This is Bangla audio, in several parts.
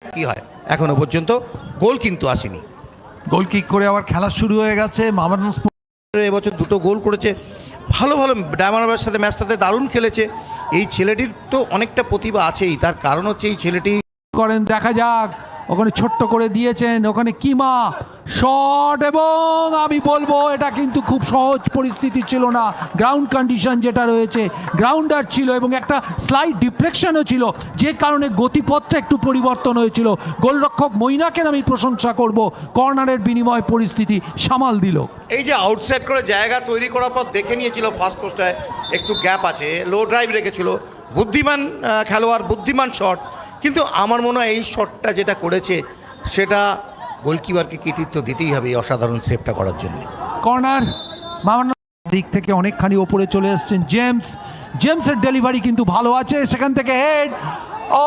কি হয় এখনো পর্যন্ত গোল কিন্তু আসেনি। গোল কিক করে আবার খেলা শুরু হয়ে গেছে। মোহামেডান এবছর দুটো গোল করেছে, ভালো ভালো ডায়মন্ডের সাথে ম্যাচটাতে দারুণ খেলেছে। এই ছেলেটির তো অনেকটা প্রতিভা আছেই, তার কারণ হচ্ছে এই ছেলেটি করেন, দেখা যাক। ওখানে ছোট্ট করে দিয়েছেন, ওখানে কিমা শট, এবং আমি বলবো এটা কিন্তু খুব সহজ পরিস্থিতি ছিল না। গ্রাউন্ড কন্ডিশন যেটা রয়েছে, গ্রাউন্ডার ছিল এবং একটা স্লাইড ডিফ্লেকশনও ছিল, যে কারণে গতিপথটা একটু পরিবর্তন হয়েছিল। গোলরক্ষক মৈনাকের আমি প্রশংসা করব, কর্নারের বিনিময় পরিস্থিতি সামাল দিল। এই যে আউটসাইড করে জায়গা তৈরি করার পর দেখে নিয়েছিল ফার্স্ট পোস্টে একটু গ্যাপ আছে, লো ড্রাইভ রেখেছিল, বুদ্ধিমান খেলোয়াড়, বুদ্ধিমান শট। কিন্তু আমার মনে হয় এই শটটা যেটা করেছে সেটা গোলকিপারকে কৃতিত্ব দিতেই হবে এই অসাধারণ সেভটা করার জন্য। কর্নার মোহামেডান দিক থেকে অনেকখানি ওপরে চলে এসেছেন জেমসের ডেলিভারি কিন্তু ভালো আছে, সেখান থেকে হেড, ও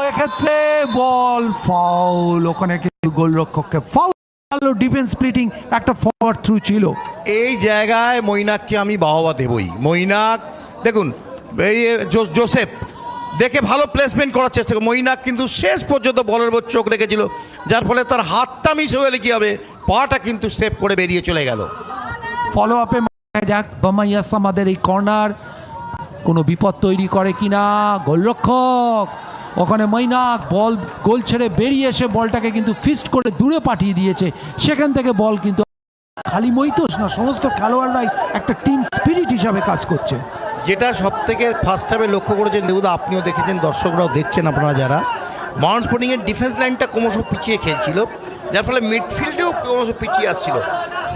এক্ষেত্রে বল ফাউল। ওখানে কিন্তু গোলরক্ষককে ফাউল, ভালো ডিফেন্স স্প্লিটিং একটা ফরওয়ার্ড থ্রু ছিল। এই জায়গায় মৈনাককে আমি বাহবা দেবই। মৈনাক দেখুন, এই জোসেফ দেখে ভালো প্লেসমেন্ট করার চেষ্টা করে, মৈনাক কিন্তু শেষ পর্যন্ত বলের উপর চোখ রেখেছিল, যার ফলে তার হাতটা মিস হয়ে গেলে কী হবে, পাটা কিন্তু সেভ করে বেরিয়ে চলে গেল। ফলো আপে যাক বামাইয়াস আমাদের এই কর্নার কোনো বিপদ তৈরি করে কিনা। গোলরক্ষক ওখানে মৈনাক বল গোল ছেড়ে বেরিয়ে এসে বলটাকে কিন্তু ফিস্ট করে দূরে পাঠিয়ে দিয়েছে, সেখান থেকে বল কিন্তু খালি মৈতোষ না, সমস্ত খেলোয়াড়রাই একটা টিম স্পিরিট হিসাবে কাজ করছে। যেটা সব থেকে ফার্স্ট হাফে লক্ষ্য করেছেন দেবুদা, আপনিও দেখেছেন, দর্শকরাও দেখছেন, আপনারা যারা, মোহামেডান স্পোর্টিংয়ের ডিফেন্স লাইনটা ক্রমশ পিছিয়ে খেলছিল, যার ফলে মিডফিল্ডেও ক্রমশ পিছিয়ে আসছিল।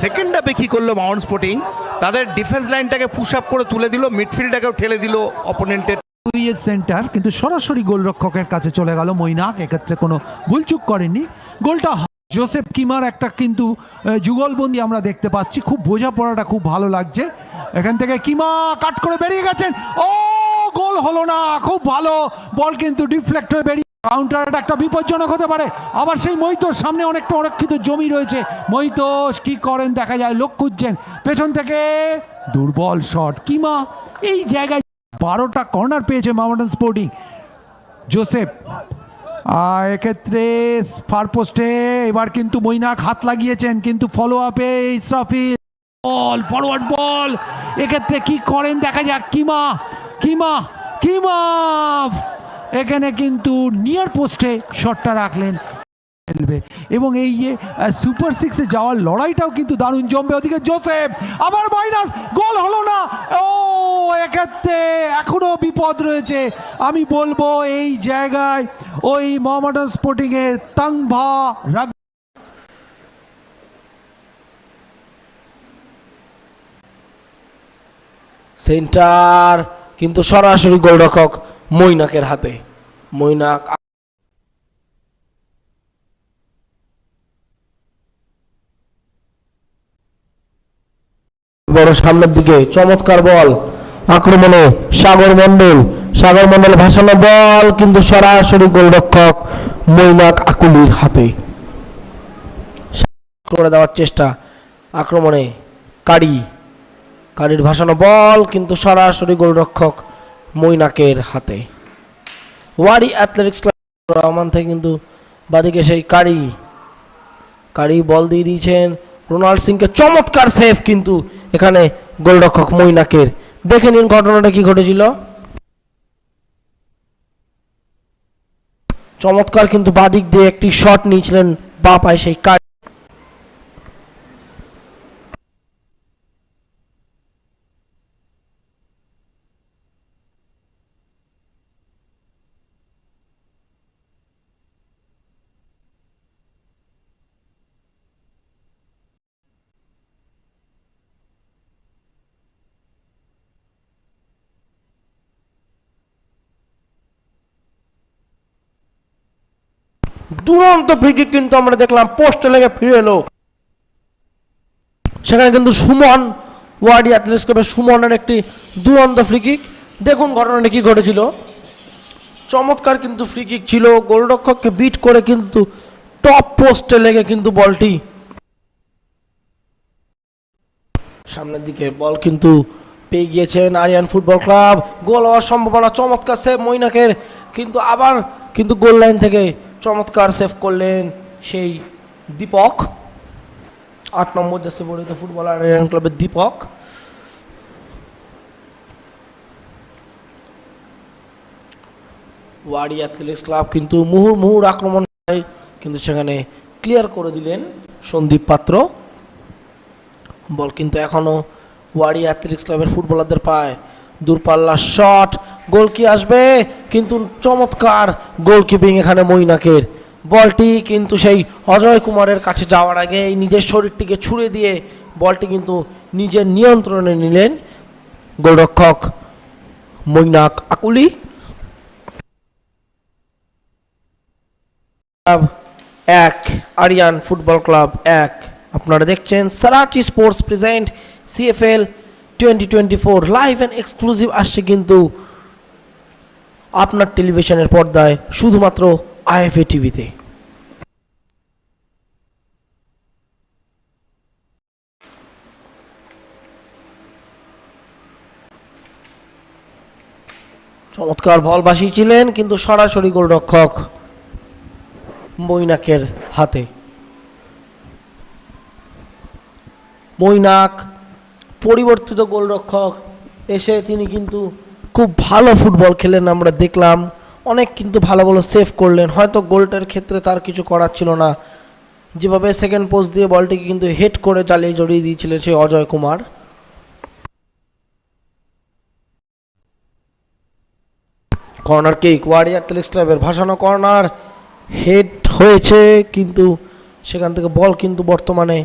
সেকেন্ড হাফে কী করলো মোহামেডান স্পোর্টিং, তাদের ডিফেন্স লাইনটাকে পুশ আপ করে তুলে দিল, মিডফিল্ডটাকেও ঠেলে দিল অপোনেন্টের সেন্টার, কিন্তু সরাসরি গোলরক্ষকের কাছে চলে গেল মৈনাক, এক্ষেত্রে কোনো ভুলচুক করেননি। গোলটা জোসেফ কিমার একটা কিন্তু যুগলবন্দি আমরা দেখতে পাচ্ছি, খুব বোঝাপড়াটা খুব ভালো লাগছে। এখান থেকে কিমা কাট করে বেরিয়ে গেছেন, ও গোল হলো না, খুব ভালো বল কিন্তু ডিফ্লেক্ট হয়ে বেরিয়ে, কাউন্টার একটা বিপজ্জনক হতে পারে। আবার সেই মৈতোষ সামনে অনেকটা অরক্ষিত জমি রয়েছে, মৈতোষ কি করেন দেখা যায়, লোক খুঁজছেন পেছন থেকে, দুর্বল শট কিমা। এই জায়গায় 12টা কর্নার পেয়েছে মোহামেডান স্পোর্টিং। জোসেফ এক্ষেত্রে ফার পোস্টে, এবার কিন্তু মৈনাক হাত লাগিয়েছেন, কিন্তু ফলো আপে ইসরাফিল বল, ফরওয়ার্ড বল, এক্ষেত্রে কি করেন দেখা যাক। কিমা কিমা কিমা এখানে কিন্তু নিয়ার পোস্টে শটটা রাখলেন এবং এই যে সুপার সিক্সে যাওয়ার লড়াইটাও কিন্তু দারুণ জমবে। ওদিকে জোসেফ আবার মাইনাস, গোল হলো না, ও এক্ষেত্রে এখনো বিপদ রয়েছে। আমি বলবো এই জায়গায় ওই মোহামেডান স্পোর্টিং এর তাংভা সেন্টার কিন্তু সরাসরি গোলরক্ষক মৈনাকের হাতে। মৈনাক বড় সামনের দিকে, চমৎকার বল, আক্রমণে সাগর মন্ডল ভাসানো বল কিন্তু সরাসরি গোলরক্ষক মৈনাক আকুলির হাতে। করে দেওয়ার চেষ্টা, আক্রমণে কারির ভাসানো বল কিন্তু সরাসরি গোলরক্ষক মৈনাকের হাতে। ওয়ারি অ্যাথলেটিক্স ক্লাব রহমান থেকে কিন্তু বাদিকে সেই কারি বল দিয়ে দিয়েছেন রোনাল্ড সিংকে, চমৎকার সেভ কিন্তু এখানে গোলরক্ষক মৈনাকের। দেখে নিন ঘটনাটা কি ঘটেছিল। চমৎকার কিন্তু বাদিক দিয়ে একটি শট নিয়েছিলেন বা পায় সেই কারি। দুরন্ত ফ্রিকিক কিন্তু আমরা দেখলাম, পোস্টে লেগে ফিরে এলো। সেখানে কিন্তু সুমন, ওয়ার্ডি অ্যাথলেটিক্স ক্লাবের সুমনের একটি দুরন্ত ফ্রিকিক। দেখুন ঘটনাটা কি ঘটেছিল। চমৎকার কিন্তু ফ্রিকিক ছিল, গোলরক্ষককে বিট করে কিন্তু টপ পোস্টে লেগে কিন্তু বলটি সামনের দিকে, বল কিন্তু পেয়ে গিয়েছেন আরিয়ান ফুটবল ক্লাব। গোল হওয়ার সম্ভাবনা, চমৎকার সেভ মৈনাকের, কিন্তু আবার কিন্তু গোল লাইন থেকে চমৎকার সেভ করলেন সেই দীপক, 8 নম্বর জার্সি পরিহিত ফুটবলার আরিয়ান ক্লাবের দীপক। ওয়ারি অ্যাথলেটিক্স ক্লাব কিন্তু মুহুর্মুহুর আক্রমণ কিন্তু সেখানে ক্লিয়ার করে দিলেন সন্দীপ পাত্র। বল কিন্তু এখনো ওয়ারি অ্যাথলেটিক্স ক্লাবের ফুটবলারদের পায়। দূরপাল্লা শট, গোল কি আসবে? কিন্তু চমৎকার গোলকিপিং এখানে মৈনাকের। বলটি কিন্তু সেই অজয় কুমারের কাছে যাওয়ার আগে নিজের শরীরটিকে ছুঁড়ে দিয়ে বলটি কিন্তু নিজের নিয়ন্ত্রণে নিলেন গোলরক্ষক মৈনাক আকুলি। 1 Aryan football club 1। আপনারা দেখছেন সারাচি sports present CFL 2024 live and exclusive আসছে কিন্তু আপনার টেলিভিশনের পর্দায় শুধুমাত্র আইএফএ টিভিতে। চমৎকার বল বাসিয়েছিলেন কিন্তু সরাসরি গোলরক্ষক মৈনাকের হাতে। মৈনাক পরিবর্তিত গোলরক্ষক এসে তিনি কিন্তু খুব ভালো ফুটবল খেলেন, আমরা দেখলাম। অনেক কিন্তু ভালো ভালো সেভ করলেন। হয়তো গোলটার ক্ষেত্রে তার কিছু করার ছিল না, যেভাবে সেকেন্ড পোস্ট দিয়ে বলটিকে কিন্তু হেড করে জালিয়ে জড়িয়ে দিয়েছিলেন সেই অজয় কুমার। কর্নার কিক ওয়ারি অ্যাথলেটিক্স ক্লাবের, ভাসানো কর্নার, হেড হয়েছে কিন্তু সেখান থেকে বল কিন্তু বর্তমানে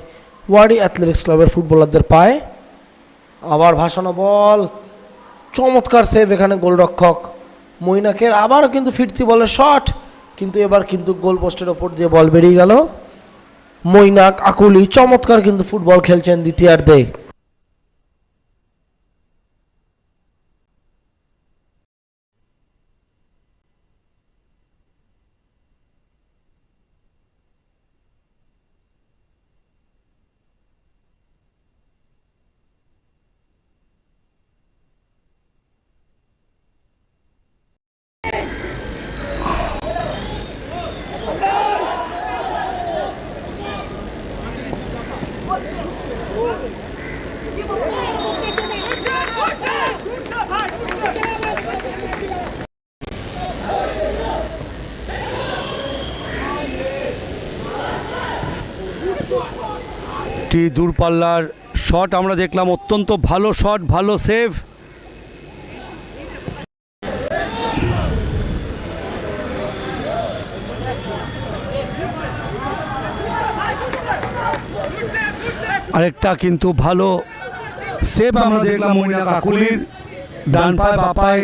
ওয়ারি অ্যাথলেটিক্স ক্লাবের ফুটবলারদের পায়। আবার ভাসানো বল, চমৎকার সেভ এখানে গোলরক্ষক মৈনাকের। আবারও কিন্তু ফিরতি বলের শট, কিন্তু এবার কিন্তু গোল পোস্টের ওপর দিয়ে বল বেরিয়ে গেল। মৈনাক আকুলি চমৎকার কিন্তু ফুটবল খেলছেন দ্বিতীয়ার্ধে। দূরপাল্লার শট আমরা দেখলাম, অত্যন্ত ভালো শট, ভালো সেভ। আরেকটা কিন্তু ভালো সেভ আমরা দেখলাম মৈনাক আকুলির, ডান পায়ে বা পায়ে